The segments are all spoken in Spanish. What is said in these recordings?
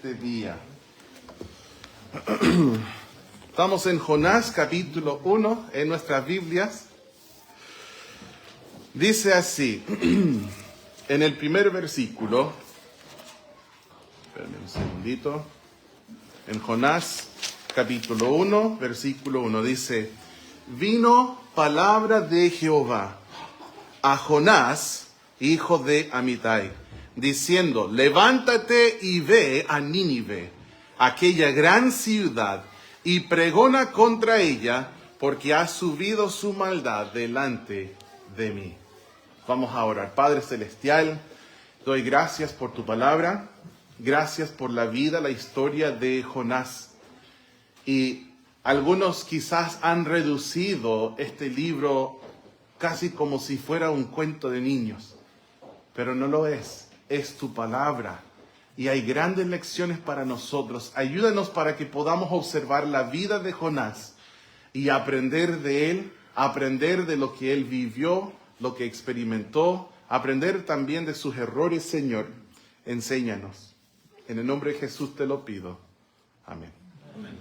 este día. Estamos en Jonás capítulo 1 en nuestras Biblias. Dice así, en el primer versículo, espérenme un segundito, en Jonás capítulo 1, versículo 1, dice, vino palabra de Jehová a Jonás, hijo de Amitai, diciendo, levántate y ve a Nínive, aquella gran ciudad, y pregona contra ella, porque ha subido su maldad delante de mí. Vamos a orar. Padre Celestial, doy gracias por tu palabra, gracias por la vida, la historia de Jonás. Y algunos quizás han reducido este libro casi como si fuera un cuento de niños, pero no lo es tu palabra. Y hay grandes lecciones para nosotros. Ayúdanos para que podamos observar la vida de Jonás y aprender de él, aprender de lo que él vivió, lo que experimentó, aprender también de sus errores, Señor. Enséñanos. En el nombre de Jesús te lo pido. Amén. Amén.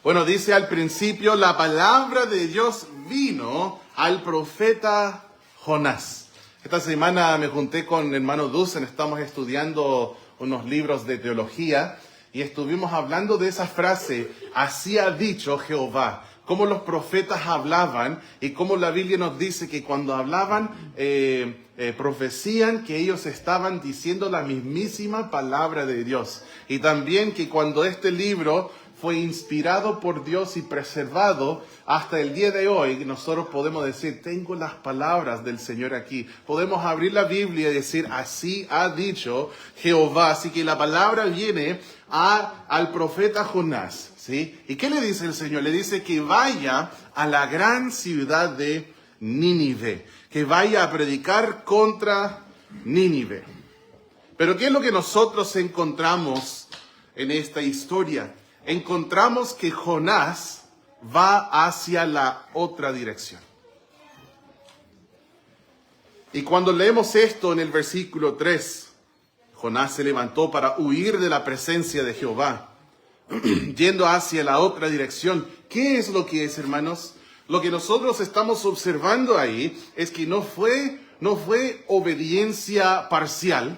Bueno, dice al principio, la palabra de Dios vino al profeta Jonás. Esta semana me junté con el hermano Dusen, estamos estudiando unos libros de teología y estuvimos hablando de esa frase, así ha dicho Jehová, cómo los profetas hablaban y cómo la Biblia nos dice que cuando hablaban, profecían que ellos estaban diciendo la mismísima palabra de Dios. Y también que cuando este libro fue inspirado por Dios y preservado hasta el día de hoy, nosotros podemos decir, tengo las palabras del Señor aquí. Podemos abrir la Biblia y decir, así ha dicho Jehová. Así que la palabra viene al profeta Jonás, ¿sí? ¿Y qué le dice el Señor? Le dice que vaya a la gran ciudad de Nínive, que vaya a predicar contra Nínive. Pero ¿qué es lo que nosotros encontramos en esta historia? Encontramos que Jonás va hacia la otra dirección. Y cuando leemos esto en el versículo 3, Jonás se levantó para huir de la presencia de Jehová, yendo hacia la otra dirección. ¿Qué es lo que es, hermanos? Lo que nosotros estamos observando ahí es que no fue obediencia parcial.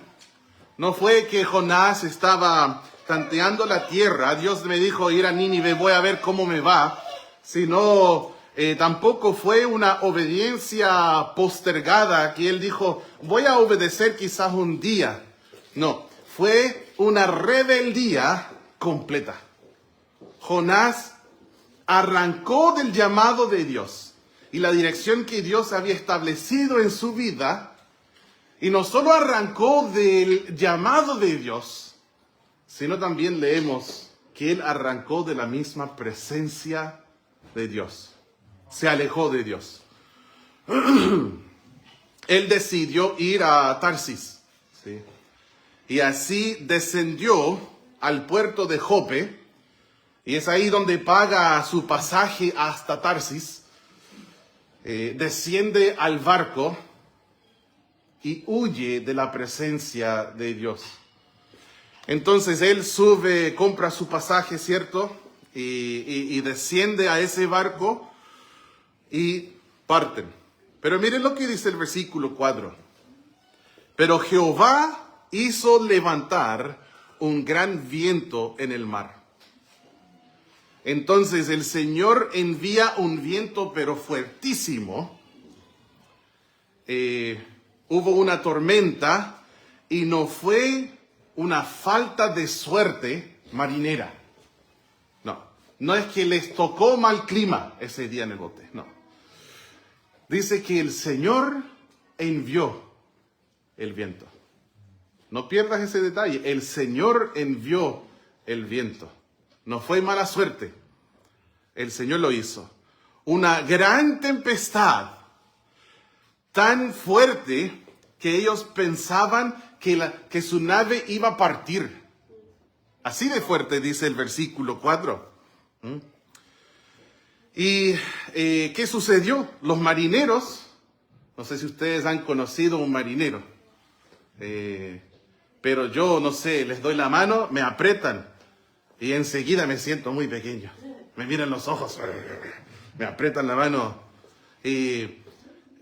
No fue que Jonás estaba tanteando la tierra, Dios me dijo ir a Nínive, voy a ver cómo me va, sino tampoco fue una obediencia postergada, que él dijo, voy a obedecer quizás un día. No, fue una rebeldía completa. Jonás arrancó del llamado de Dios y la dirección que Dios había establecido en su vida, y no solo arrancó del llamado de Dios, sino también leemos que él arrancó de la misma presencia de Dios. Se alejó de Dios. Él decidió ir a Tarsis, ¿sí? Y así descendió al puerto de Jope, y es ahí donde paga su pasaje hasta Tarsis. Desciende al barco y huye de la presencia de Dios. Entonces él sube, compra su pasaje, ¿cierto? Y desciende a ese barco y parten. Pero miren lo que dice el versículo 4. Pero Jehová hizo levantar un gran viento en el mar. Entonces el Señor envía un viento pero fuertísimo. Hubo una tormenta y no fue una falta de suerte marinera. No es que les tocó mal clima ese día en el bote, no. Dice que el Señor envió el viento. No pierdas ese detalle. El Señor envió el viento. No fue mala suerte. El Señor lo hizo. Una gran tempestad tan fuerte que ellos pensaban que su nave iba a partir. Así de fuerte dice el versículo 4. ¿Y qué sucedió? Los marineros, no sé si ustedes han conocido un marinero, pero yo, no sé, les doy la mano, me apretan y enseguida me siento muy pequeño. Me miran los ojos, me apretan la mano y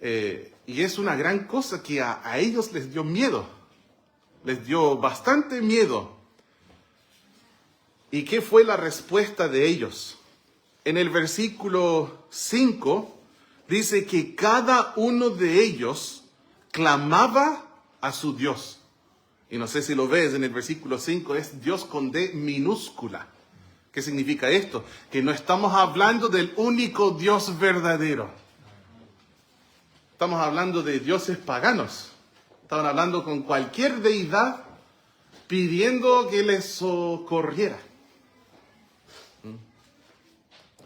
es una gran cosa que a ellos les dio miedo, les dio bastante miedo. ¿Y qué fue la respuesta de ellos? En el versículo 5 dice que cada uno de ellos clamaba a su Dios. Y no sé si lo ves, en el versículo 5 es Dios con D minúscula. ¿Qué significa esto? Que no estamos hablando del único Dios verdadero. Estamos hablando de dioses paganos. Estaban hablando con cualquier deidad pidiendo que les socorriera.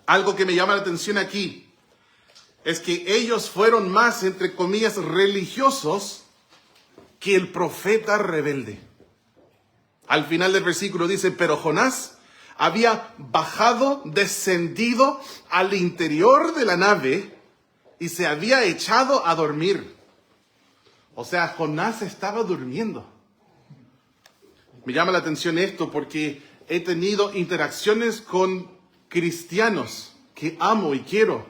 Algo que me llama la atención aquí es que ellos fueron más, entre comillas, religiosos que el profeta rebelde. Al final del versículo dice, pero Jonás había bajado, descendido al interior de la nave y se había echado a dormir. O sea, Jonás estaba durmiendo. Me llama la atención esto porque he tenido interacciones con cristianos que amo y quiero,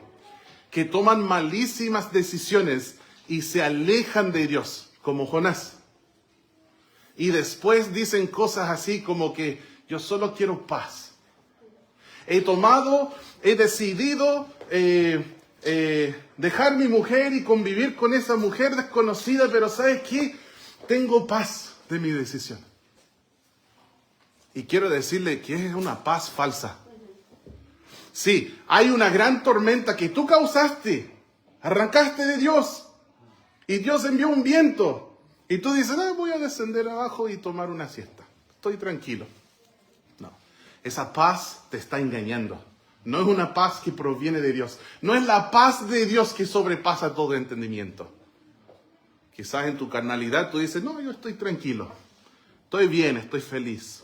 que toman malísimas decisiones y se alejan de Dios, como Jonás. Y después dicen cosas así como que yo solo quiero paz. He decidido dejar mi mujer y convivir con esa mujer desconocida, pero ¿sabes qué? Tengo paz de mi decisión. Y quiero decirle que es una paz falsa. Sí, hay una gran tormenta que tú causaste, arrancaste de Dios, y Dios envió un viento, y tú dices, voy a descender abajo y tomar una siesta, estoy tranquilo. No, esa paz te está engañando, no es una paz que proviene de Dios, no es la paz de Dios que sobrepasa todo entendimiento. Quizás en tu carnalidad tú dices, no, yo estoy tranquilo, estoy bien, estoy feliz.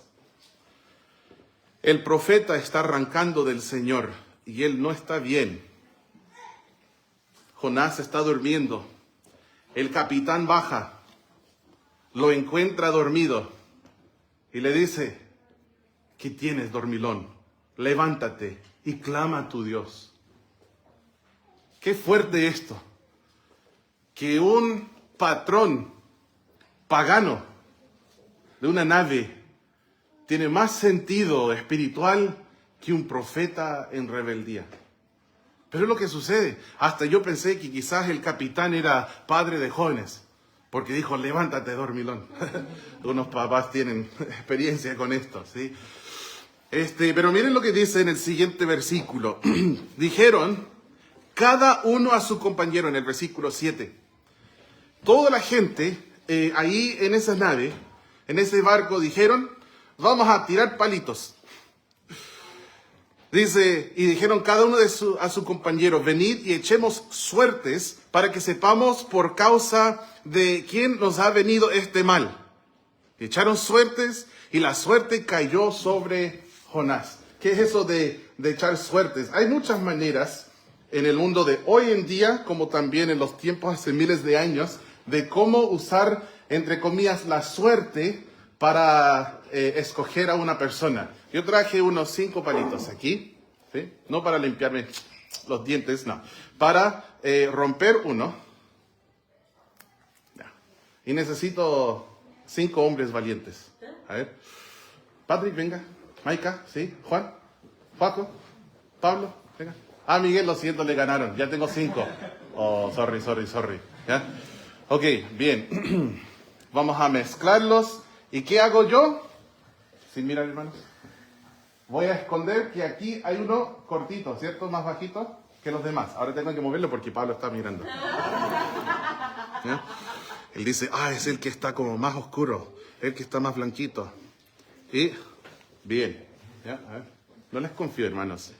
El profeta está arrancando del Señor y él no está bien. Jonás está durmiendo. El capitán baja, lo encuentra dormido y le dice, ¿qué tienes, dormilón? Levántate y clama a tu Dios. Qué fuerte esto, que un patrón pagano de una nave tiene más sentido espiritual que un profeta en rebeldía. Pero es lo que sucede. Hasta yo pensé que quizás el capitán era padre de jóvenes, porque dijo, levántate, dormilón. Unos papás tienen experiencia con esto, ¿sí? Pero miren lo que dice en el siguiente versículo. Dijeron, cada uno a su compañero, en el versículo 7. Toda la gente ahí en esa nave, en ese barco, dijeron, vamos a tirar palitos. Dice, y dijeron cada uno a su compañero, venid y echemos suertes para que sepamos por causa de quién nos ha venido este mal. Y echaron suertes y la suerte cayó sobre Jonás. ¿Qué es eso de echar suertes? Hay muchas maneras en el mundo de hoy en día, como también en los tiempos hace miles de años, de cómo usar, entre comillas, la suerte para escoger a una persona. Yo traje unos 5 palitos aquí, ¿sí? No para limpiarme los dientes, no. Para romper uno. Ya. Y necesito 5 hombres valientes. A ver. Patrick, venga. Maika, ¿sí? Juan. Paco. Pablo, venga. Miguel, lo siento, le ganaron. Ya tengo 5. Oh, sorry. ¿Ya? Ok, bien. Vamos a mezclarlos. ¿Y qué hago yo? Sin mirar, hermanos. Voy a esconder que aquí hay uno cortito, ¿cierto? Más bajito que los demás. Ahora tengo que moverlo porque Pablo está mirando. ¿Ya? Él dice, es el que está como más oscuro, el que está más blanquito. Y, bien. ¿Ya? A ver. No les confío, hermanos.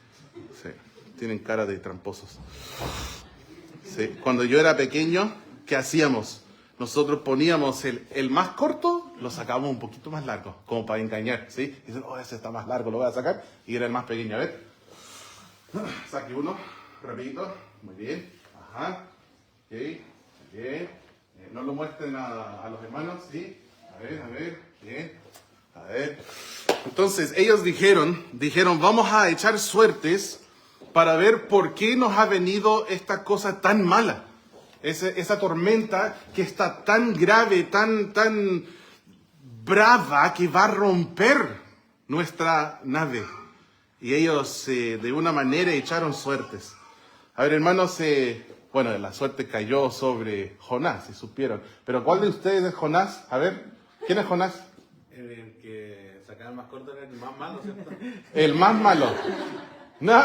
Sí. Tienen cara de tramposos. Sí. Cuando yo era pequeño, ¿qué hacíamos? Nosotros poníamos el más corto, lo sacábamos un poquito más largo, como para engañar, ¿sí? Y dicen, ese está más largo, lo voy a sacar. Y era el más pequeño, a ver. Saque uno, rapidito, muy bien. Ajá, ok, bien. No lo muestren a los hermanos, ¿sí? A ver, Bien. A ver. Entonces ellos dijeron, vamos a echar suertes para ver por qué nos ha venido esta cosa tan mala. Esa tormenta que está tan grave, tan brava, que va a romper nuestra nave. Y ellos de una manera echaron suertes. A ver, hermanos, bueno, la suerte cayó sobre Jonás, si supieron. Pero ¿cuál de ustedes es Jonás? A ver, ¿quién es Jonás? El que sacaba el más corto era el más malo, ¿cierto? El más malo. No,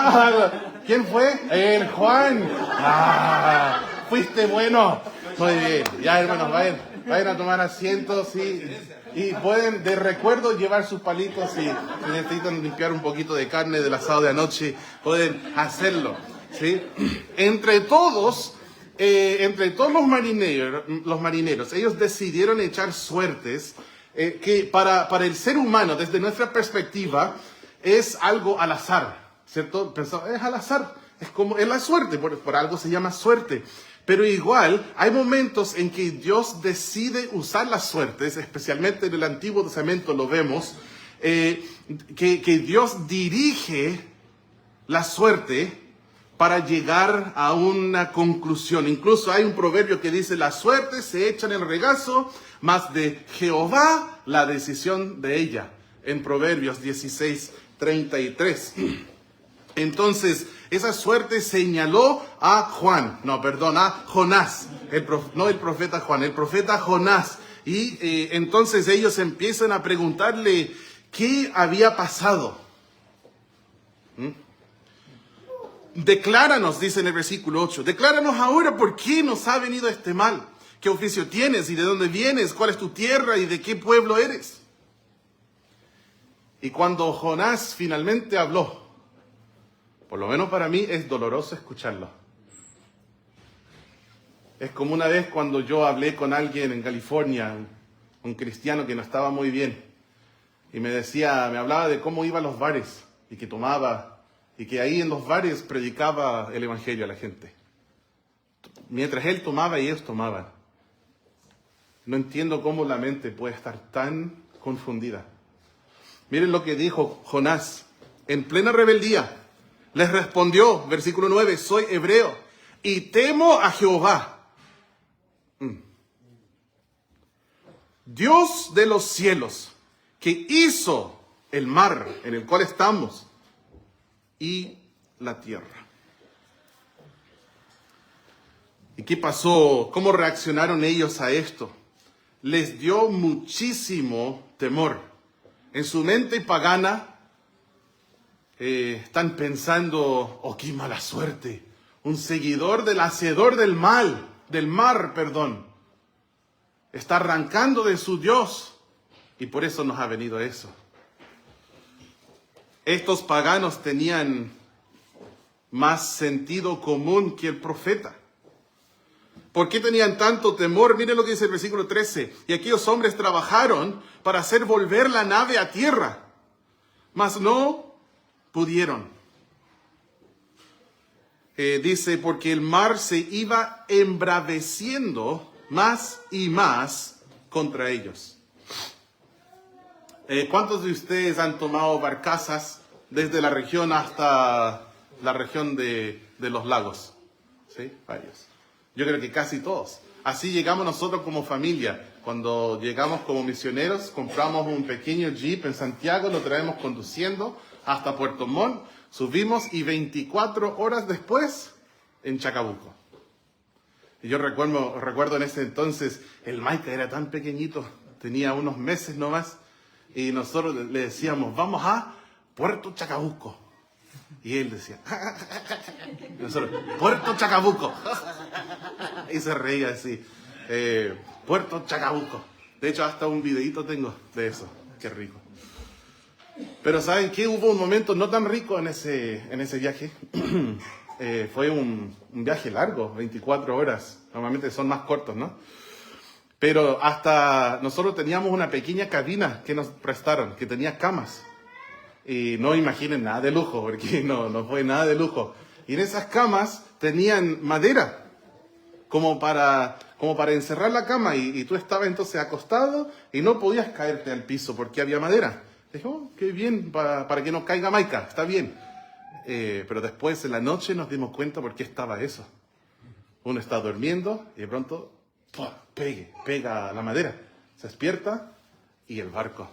¿quién fue? El Juan. Ah, fuiste bueno. Muy bien. Ya, hermanos, vayan a tomar asientos y pueden de recuerdo llevar sus palitos si necesitan limpiar un poquito de carne del asado de anoche, pueden hacerlo. ¿Sí? Entre todos los marineros, ellos decidieron echar suertes que para el ser humano, desde nuestra perspectiva, es algo al azar, ¿cierto? Pensamos, es al azar, es la suerte, por algo se llama suerte. Pero igual, hay momentos en que Dios decide usar las suertes, especialmente en el Antiguo Testamento lo vemos, que Dios dirige la suerte para llegar a una conclusión. Incluso hay un proverbio que dice, la suerte se echa en el regazo, mas de Jehová la decisión de ella. En Proverbios 16:33. Entonces, esa suerte señaló a Jonás. No el profeta Juan, el profeta Jonás. Y entonces ellos empiezan a preguntarle qué había pasado. Decláranos, dice en el versículo 8, decláranos ahora por qué nos ha venido este mal. ¿Qué oficio tienes y de dónde vienes? ¿Cuál es tu tierra y de qué pueblo eres? Y cuando Jonás finalmente habló, por lo menos para mí es doloroso escucharlo. Es como una vez cuando yo hablé con alguien en California, un cristiano que no estaba muy bien, y me hablaba de cómo iba a los bares y que tomaba, y que ahí en los bares predicaba el evangelio a la gente. Mientras él tomaba y ellos tomaban. No entiendo cómo la mente puede estar tan confundida. Miren lo que dijo Jonás en plena rebeldía. Les respondió, versículo 9, soy hebreo y temo a Jehová, Dios de los cielos, que hizo el mar en el cual estamos y la tierra. ¿Y qué pasó? ¿Cómo reaccionaron ellos a esto? Les dio muchísimo temor. En su mente pagana están pensando, oh, qué mala suerte. Un seguidor del hacedor del mar, está arrancando de su Dios. Y por eso nos ha venido eso. Estos paganos tenían más sentido común que el profeta. ¿Por qué tenían tanto temor? Miren lo que dice el versículo 13. Y aquellos hombres trabajaron para hacer volver la nave a tierra, mas no pudieron. Dice, porque el mar se iba embraveciendo más y más contra ellos. ¿Cuántos de ustedes han tomado barcazas desde la región hasta la región de los lagos? ¿Sí? Varios. Yo creo que casi todos. Así llegamos nosotros como familia. Cuando llegamos como misioneros, compramos un pequeño jeep en Santiago, lo traemos conduciendo hasta Puerto Montt, subimos y 24 horas después en Chacabuco. Y yo recuerdo en ese entonces, el Maica era tan pequeñito, tenía unos meses nomás, y nosotros le decíamos, vamos a Puerto Chacabuco. Y él decía, y nosotros, Puerto Chacabuco. Y se reía así, Puerto Chacabuco. De hecho, hasta un videito tengo de eso. Qué rico. Pero ¿saben qué? Hubo un momento no tan rico en ese viaje. Fue un viaje largo, 24 horas. Normalmente son más cortos, ¿no? Pero hasta nosotros teníamos una pequeña cabina que nos prestaron, que tenía camas. Y no imaginen nada de lujo, porque no fue nada de lujo. Y en esas camas tenían madera. como para encerrar la cama, y tú estabas entonces acostado y no podías caerte al piso porque había madera. Dije, oh, qué bien, para que no caiga Maika, está bien. Pero después en la noche nos dimos cuenta por qué estaba eso. Uno está durmiendo y de pronto ¡pua! Pega la madera, se despierta y el barco.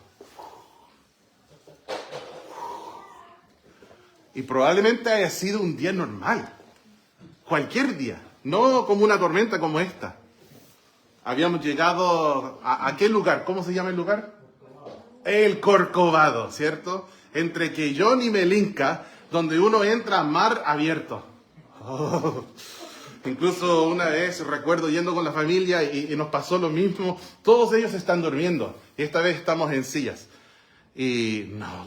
Y probablemente haya sido un día normal, cualquier día, no como una tormenta como esta. Habíamos llegado a ¿qué lugar? ¿Cómo se llama el lugar? El Corcovado, ¿cierto? Entre Quellón y Melinca, donde uno entra a mar abierto. Oh. Incluso una vez recuerdo yendo con la familia y nos pasó lo mismo. Todos ellos están durmiendo y esta vez estamos en sillas. Y no,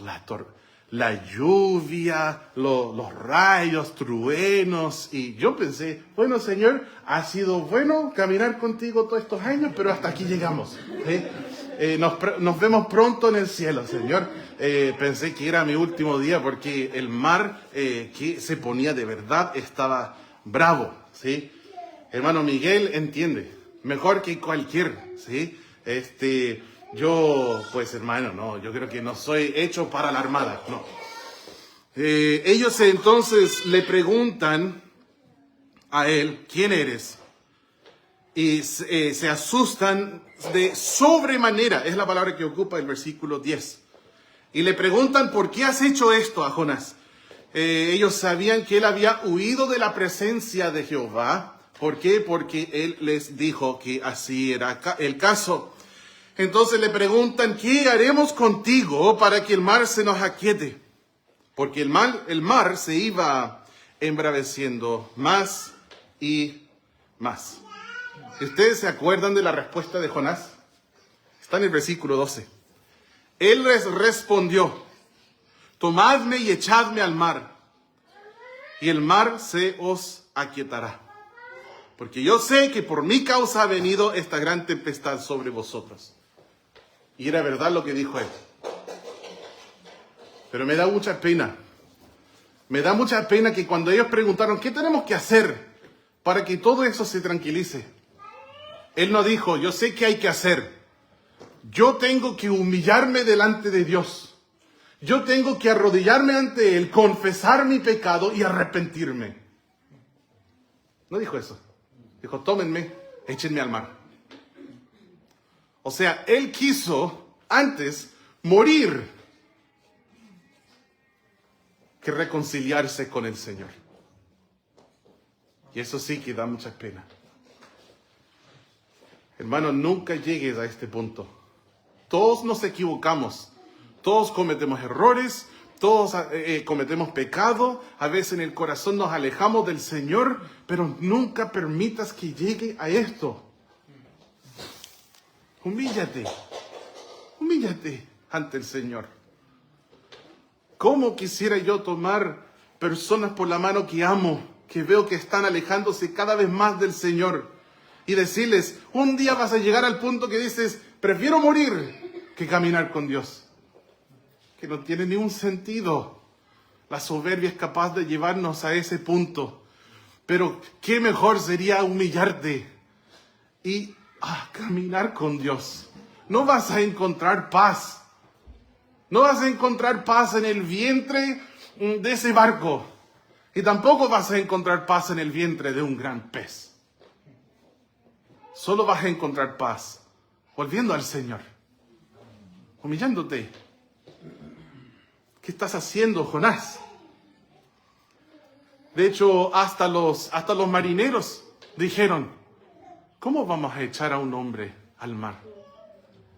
la lluvia, los rayos, truenos. Y yo pensé, bueno, Señor, ha sido bueno caminar contigo todos estos años, pero hasta aquí llegamos. Nos vemos pronto en el cielo, Señor. Pensé que era mi último día porque el mar que se ponía de verdad estaba bravo, ¿sí? Hermano Miguel entiende, mejor que cualquier, ¿sí? Yo, pues hermano, no, yo creo que no soy hecho para la armada, no. Ellos entonces le preguntan a él, ¿quién eres? Y se asustan de sobremanera, es la palabra que ocupa el versículo 10. Y le preguntan, ¿por qué has hecho esto a Jonás? Ellos sabían que él había huido de la presencia de Jehová. ¿Por qué? Porque él les dijo que así era el caso. Entonces le preguntan, ¿qué haremos contigo para que el mar se nos aquiete? Porque el mar se iba embraveciendo más y más. ¿Ustedes se acuerdan de la respuesta de Jonás? Está en el versículo 12. Él les respondió, tomadme y echadme al mar, y el mar se os aquietará. Porque yo sé que por mi causa ha venido esta gran tempestad sobre vosotros. Y era verdad lo que dijo él. Pero me da mucha pena. Me da mucha pena que cuando ellos preguntaron, ¿qué tenemos que hacer para que todo eso se tranquilice? Él no dijo, yo sé qué hay que hacer. Yo tengo que humillarme delante de Dios. Yo tengo que arrodillarme ante Él, confesar mi pecado y arrepentirme. No dijo eso. Dijo, tómenme, échenme al mar. O sea, Él quiso antes morir que reconciliarse con el Señor. Y eso sí que da mucha pena. Hermano, nunca llegues a este punto. Todos nos equivocamos. Todos cometemos errores. Todos cometemos pecado. A veces en el corazón nos alejamos del Señor. Pero nunca permitas que llegue a esto. Humíllate. Humíllate ante el Señor. ¿Cómo quisiera yo tomar personas por la mano que amo, que veo que están alejándose cada vez más del Señor, y decirles, un día vas a llegar al punto que dices, prefiero morir que caminar con Dios? Que no tiene ni un sentido. La soberbia es capaz de llevarnos a ese punto. Pero qué mejor sería humillarte y caminar con Dios. No vas a encontrar paz. No vas a encontrar paz en el vientre de ese barco. Y tampoco vas a encontrar paz en el vientre de un gran pez. Solo vas a encontrar paz volviendo al Señor. Humillándote. ¿Qué estás haciendo, Jonás? De hecho, hasta los marineros dijeron, ¿cómo vamos a echar a un hombre al mar?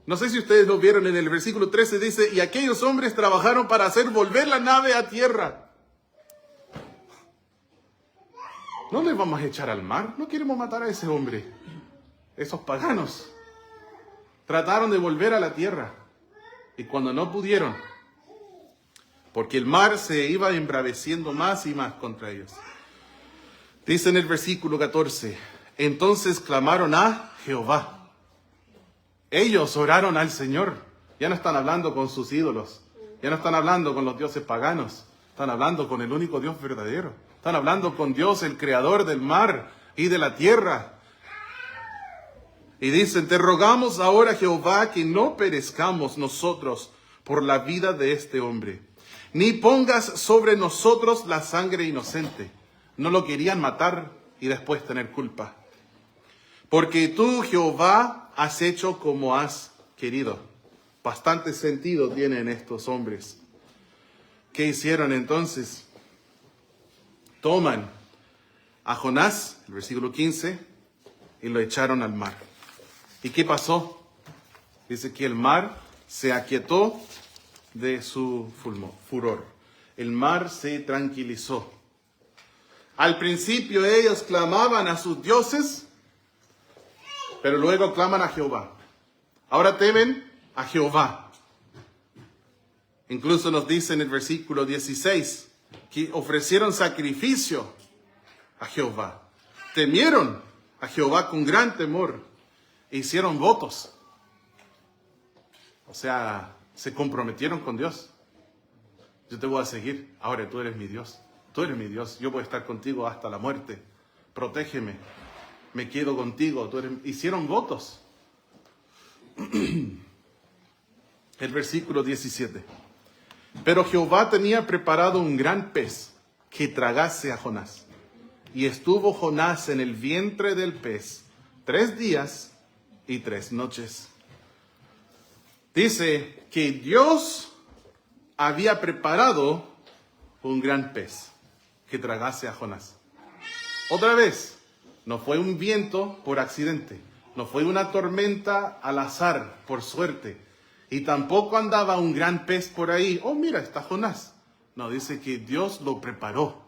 No sé si ustedes lo vieron en el versículo 13, dice, y aquellos hombres trabajaron para hacer volver la nave a tierra. ¿No le vamos a echar al mar? No queremos matar a ese hombre. Esos paganos trataron de volver a la tierra. Y cuando no pudieron, porque el mar se iba embraveciendo más y más contra ellos. Dice en el versículo 14, entonces clamaron a Jehová. Ellos oraron al Señor. Ya no están hablando con sus ídolos. Ya no están hablando con los dioses paganos. Están hablando con el único Dios verdadero. Están hablando con Dios, el creador del mar y de la tierra. Y dicen, te rogamos ahora, Jehová, que no perezcamos nosotros por la vida de este hombre, ni pongas sobre nosotros la sangre inocente. No lo querían matar y después tener culpa. Porque tú, Jehová, has hecho como has querido. Bastante sentido tienen estos hombres. ¿Qué hicieron entonces? Toman a Jonás, el versículo 15, y lo echaron al mar. ¿Y qué pasó? Dice que el mar se aquietó de su furor. El mar se tranquilizó. Al principio ellos clamaban a sus dioses, pero luego claman a Jehová. Ahora temen a Jehová. Incluso nos dice en el versículo 16 que ofrecieron sacrificio a Jehová. Temieron a Jehová con gran temor. E hicieron votos. O sea, se comprometieron con Dios. Yo te voy a seguir. Ahora tú eres mi Dios. Tú eres mi Dios. Yo voy a estar contigo hasta la muerte. Protégeme. Me quedo contigo. Hicieron votos. El versículo 17. Pero Jehová tenía preparado un gran pez que tragase a Jonás. Y estuvo Jonás en el vientre del pez 3 días y 3 noches. Dice que Dios había preparado un gran pez que tragase a Jonás. Otra vez, no fue un viento por accidente, no fue una tormenta al azar, por suerte, y tampoco andaba un gran pez por ahí. Oh, mira, está Jonás. No, dice que Dios lo preparó.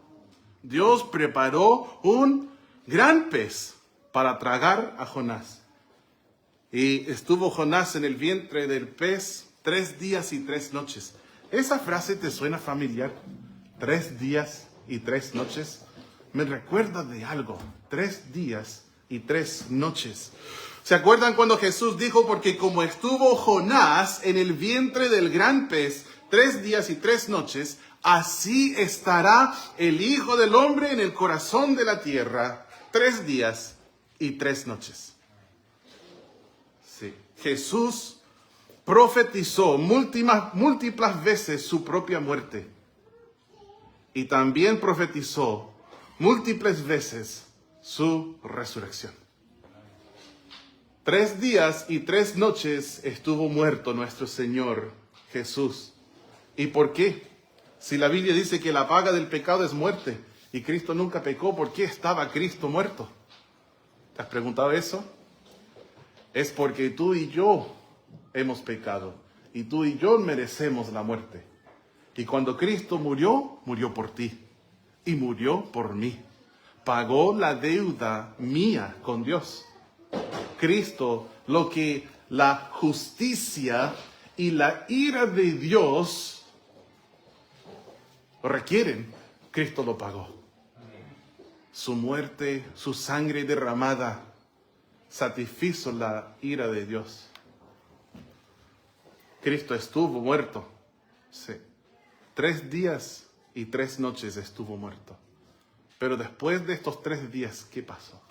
Dios preparó un gran pez para tragar a Jonás. Y estuvo Jonás en el vientre del pez 3 días y 3 noches. ¿Esa frase te suena familiar? 3 días y 3 noches. Me recuerda de algo. 3 días y 3 noches. ¿Se acuerdan cuando Jesús dijo, porque como estuvo Jonás en el vientre del gran pez 3 días y 3 noches, así estará el Hijo del Hombre en el corazón de la tierra 3 días y 3 noches? Sí. Jesús profetizó múltiples veces su propia muerte. Y también profetizó múltiples veces su resurrección. 3 días y 3 noches estuvo muerto nuestro Señor Jesús. ¿Y por qué? Si la Biblia dice que la paga del pecado es muerte y Cristo nunca pecó, ¿por qué estaba Cristo muerto? ¿Te has preguntado eso? Es porque tú y yo hemos pecado y tú y yo merecemos la muerte. Y cuando Cristo murió, murió por ti y murió por mí. Pagó la deuda mía con Dios. Cristo, lo que la justicia y la ira de Dios requieren, Cristo lo pagó. Su muerte, su sangre derramada, satisfizo la ira de Dios. Cristo estuvo muerto. Sí. 3 días y 3 noches estuvo muerto. Pero después de estos 3 días, ¿qué pasó?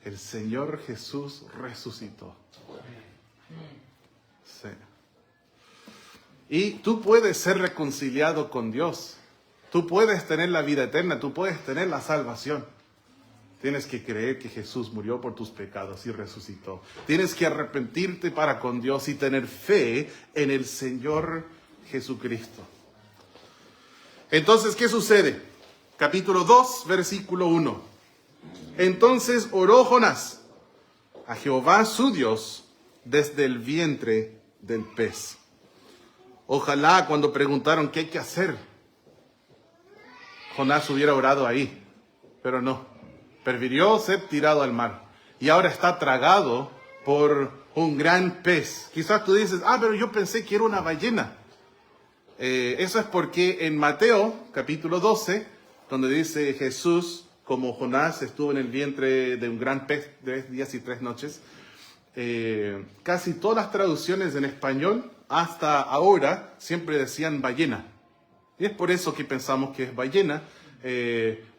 El Señor Jesús resucitó. Sí. Y tú puedes ser reconciliado con Dios. Tú puedes tener la vida eterna. Tú puedes tener la salvación. Tienes que creer que Jesús murió por tus pecados y resucitó. Tienes que arrepentirte para con Dios y tener fe en el Señor Jesucristo. Entonces, ¿qué sucede? Capítulo 2, versículo 1. Entonces oró Jonás a Jehová su Dios desde el vientre del pez. Ojalá cuando preguntaron qué hay que hacer, Jonás hubiera orado ahí, pero no. Prefirió ser tirado al mar y ahora está tragado por un gran pez. Quizás tú dices, pero yo pensé que era una ballena. Eso es porque en Mateo, capítulo 12, donde dice Jesús, como Jonás estuvo en el vientre de un gran pez 3 días y 3 noches, casi todas las traducciones en español, hasta ahora, siempre decían ballena. Y es por eso que pensamos que es ballena.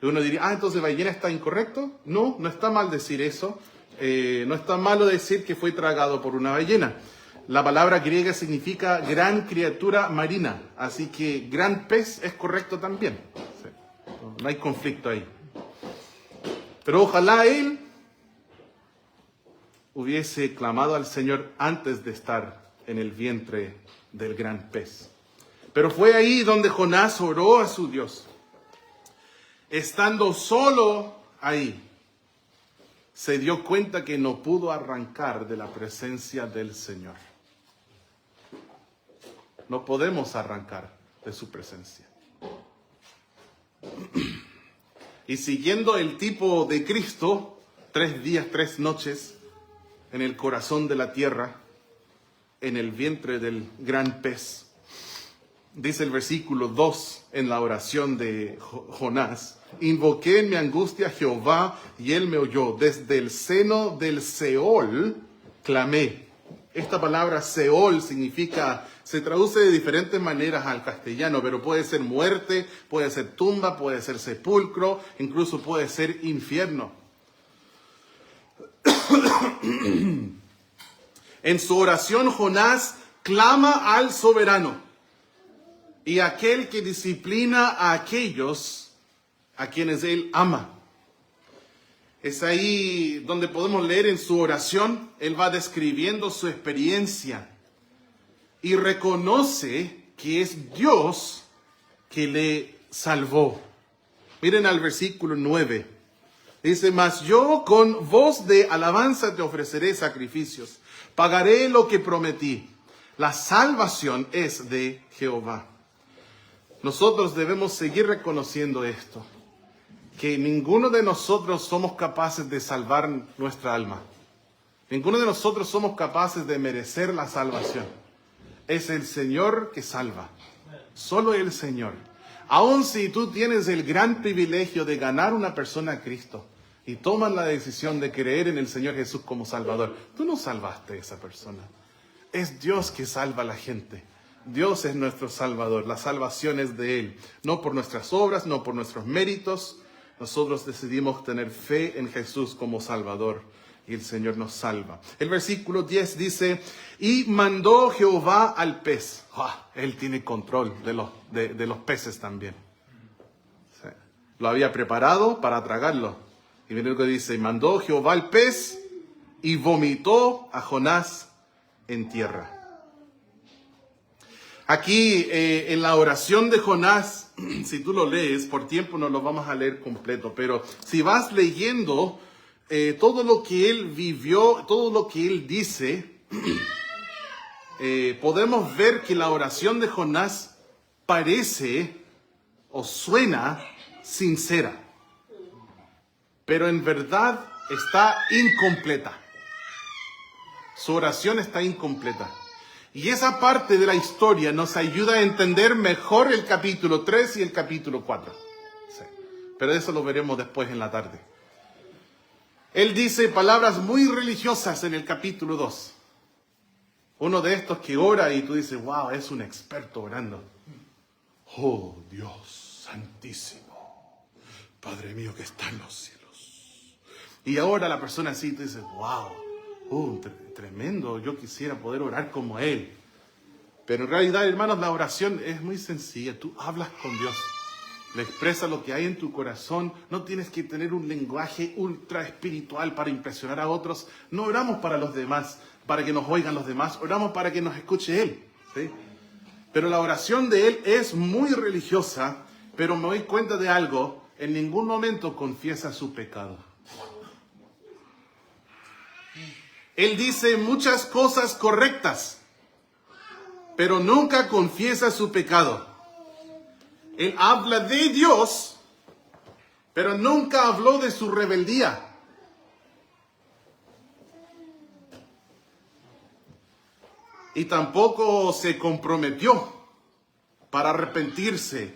Uno diría, entonces ballena está incorrecto. No, no está mal decir eso, no es tan malo decir que fue tragado por una ballena. La palabra griega significa gran criatura marina, así que gran pez es correcto también. Sí. No hay conflicto ahí. Pero ojalá él hubiese clamado al Señor antes de estar en el vientre del gran pez. Pero fue ahí donde Jonás oró a su Dios. Estando solo ahí, se dio cuenta que no pudo arrancar de la presencia del Señor. No podemos arrancar de su presencia. Y siguiendo el tipo de Cristo, 3 días, 3 noches, en el corazón de la tierra, en el vientre del gran pez. Dice el versículo 2 en la oración de Jonás: invoqué en mi angustia a Jehová y él me oyó. Desde el seno del Seol clamé. Esta palabra Seol significa, se traduce de diferentes maneras al castellano, pero puede ser muerte, puede ser tumba, puede ser sepulcro, incluso puede ser infierno. En su oración Jonás clama al soberano y aquel que disciplina a aquellos a quienes él ama. Es ahí donde podemos leer en su oración, él va describiendo su experiencia y reconoce que es Dios que le salvó. Miren al versículo 9. Dice: mas yo con voz de alabanza te ofreceré sacrificios, pagaré lo que prometí. La salvación es de Jehová. Nosotros debemos seguir reconociendo esto, que ninguno de nosotros somos capaces de salvar nuestra alma. Ninguno de nosotros somos capaces de merecer la salvación. Es el Señor que salva. Solo el Señor. Aun si tú tienes el gran privilegio de ganar una persona a Cristo y tomas la decisión de creer en el Señor Jesús como Salvador, tú no salvaste a esa persona. Es Dios que salva a la gente. Dios es nuestro Salvador. La salvación es de Él. No por nuestras obras, no por nuestros méritos. Nosotros decidimos tener fe en Jesús como Salvador y el Señor nos salva. El versículo 10 dice: y mandó Jehová al pez. Él tiene control de los peces también. Sí. Lo había preparado para tragarlo. Y miren lo que dice: y mandó Jehová al pez y vomitó a Jonás en tierra. Aquí en la oración de Jonás, si tú lo lees, por tiempo no lo vamos a leer completo, pero si vas leyendo todo lo que él vivió, todo lo que él dice, podemos ver que la oración de Jonás parece o suena sincera, pero en verdad está incompleta. Su oración está incompleta. Y esa parte de la historia nos ayuda a entender mejor el capítulo 3 y el capítulo 4. Sí. Pero eso lo veremos después en la tarde. Él dice palabras muy religiosas en el capítulo 2. Uno de estos que ora y tú dices: wow, es un experto orando. Oh Dios santísimo, Padre mío que está en los cielos. Y ahora la persona así, tú dices: wow. Tremendo, yo quisiera poder orar como él. Pero en realidad, hermanos, la oración es muy sencilla. Tú hablas con Dios, le expresas lo que hay en tu corazón. No tienes que tener un lenguaje ultra espiritual para impresionar a otros. No oramos para los demás, para que nos oigan los demás. Oramos para que nos escuche Él, ¿sí? Pero la oración de Él es muy religiosa, pero me doy cuenta de algo: en ningún momento confiesa su pecado. Él dice muchas cosas correctas, pero nunca confiesa su pecado. Él habla de Dios, pero nunca habló de su rebeldía. Y tampoco se comprometió para arrepentirse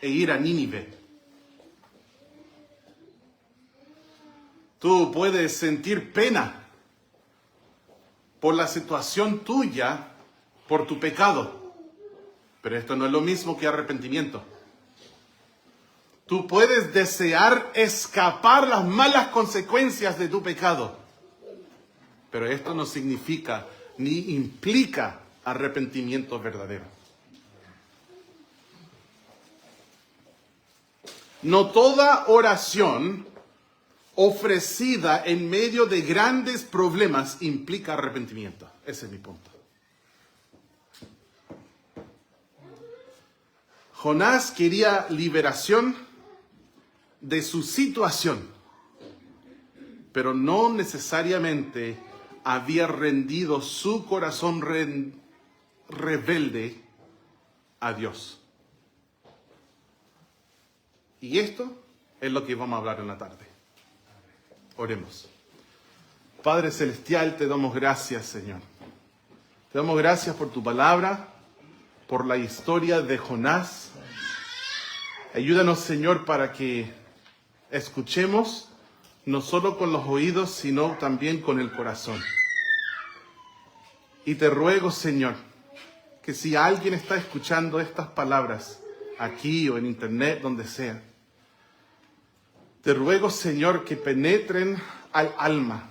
e ir a Nínive. Tú puedes sentir pena por la situación tuya, por tu pecado. Pero esto no es lo mismo que arrepentimiento. Tú puedes desear escapar las malas consecuencias de tu pecado, Pero esto no significa ni implica arrepentimiento verdadero. No toda oración ofrecida en medio de grandes problemas implica arrepentimiento. Ese es mi punto. Jonás quería liberación de su situación, pero no necesariamente había rendido su corazón rebelde a Dios. Y esto es lo que vamos a hablar en la tarde. Oremos. Padre Celestial, te damos gracias, Señor. Te damos gracias por tu palabra, por la historia de Jonás. Ayúdanos, Señor, para que escuchemos no solo con los oídos, sino también con el corazón. Y te ruego, Señor, que si alguien está escuchando estas palabras aquí o en internet, donde sea, te ruego, Señor, que penetren al alma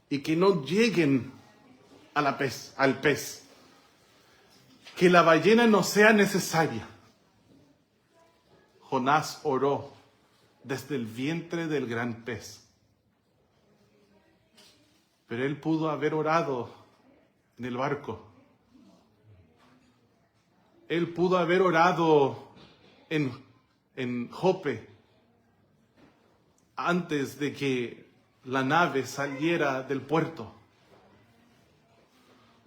y que no lleguen al pez. Que la ballena no sea necesaria. Jonás oró desde el vientre del gran pez. Pero él pudo haber orado en el barco. Él pudo haber orado en Jope antes de que la nave saliera del puerto.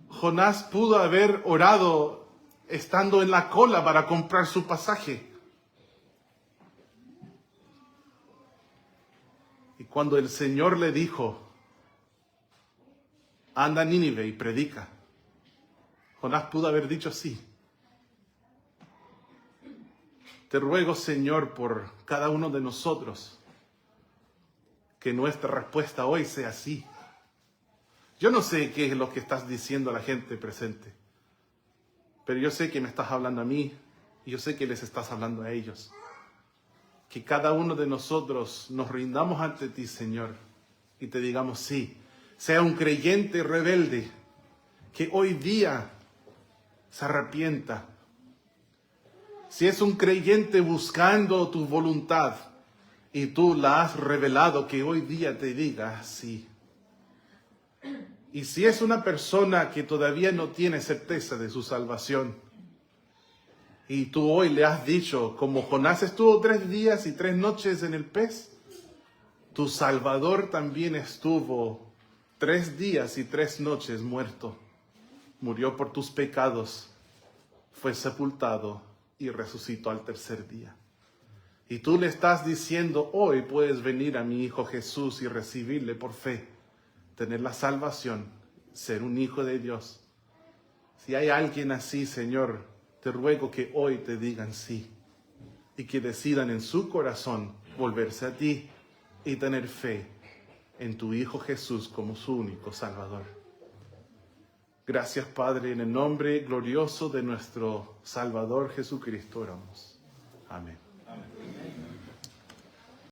Jonás pudo haber orado estando en la cola para comprar su pasaje. Y cuando el Señor le dijo, anda a Nínive y predica, Jonás pudo haber dicho sí. Te ruego, Señor, por cada uno de nosotros, que nuestra respuesta hoy sea sí. Yo no sé qué es lo que estás diciendo a la gente presente, pero yo sé que me estás hablando a mí y yo sé que les estás hablando a ellos. Que cada uno de nosotros nos rindamos ante ti, Señor, y te digamos sí. Sea un creyente rebelde que hoy día se arrepienta. Si es un creyente buscando tu voluntad y tú la has revelado, que hoy día te diga sí. Y si es una persona que todavía no tiene certeza de su salvación, y tú hoy le has dicho, como Jonás estuvo 3 días y 3 noches en el pez, tu Salvador también estuvo 3 días y 3 noches muerto. Murió por tus pecados, fue sepultado y resucitó al 3er día. Y tú le estás diciendo, hoy puedes venir a mi Hijo Jesús y recibirle por fe, tener la salvación, ser un hijo de Dios. Si hay alguien así, Señor, te ruego que hoy te digan sí y que decidan en su corazón volverse a ti y tener fe en tu Hijo Jesús como su único Salvador. Gracias, Padre, en el nombre glorioso de nuestro Salvador Jesucristo oramos. Amén.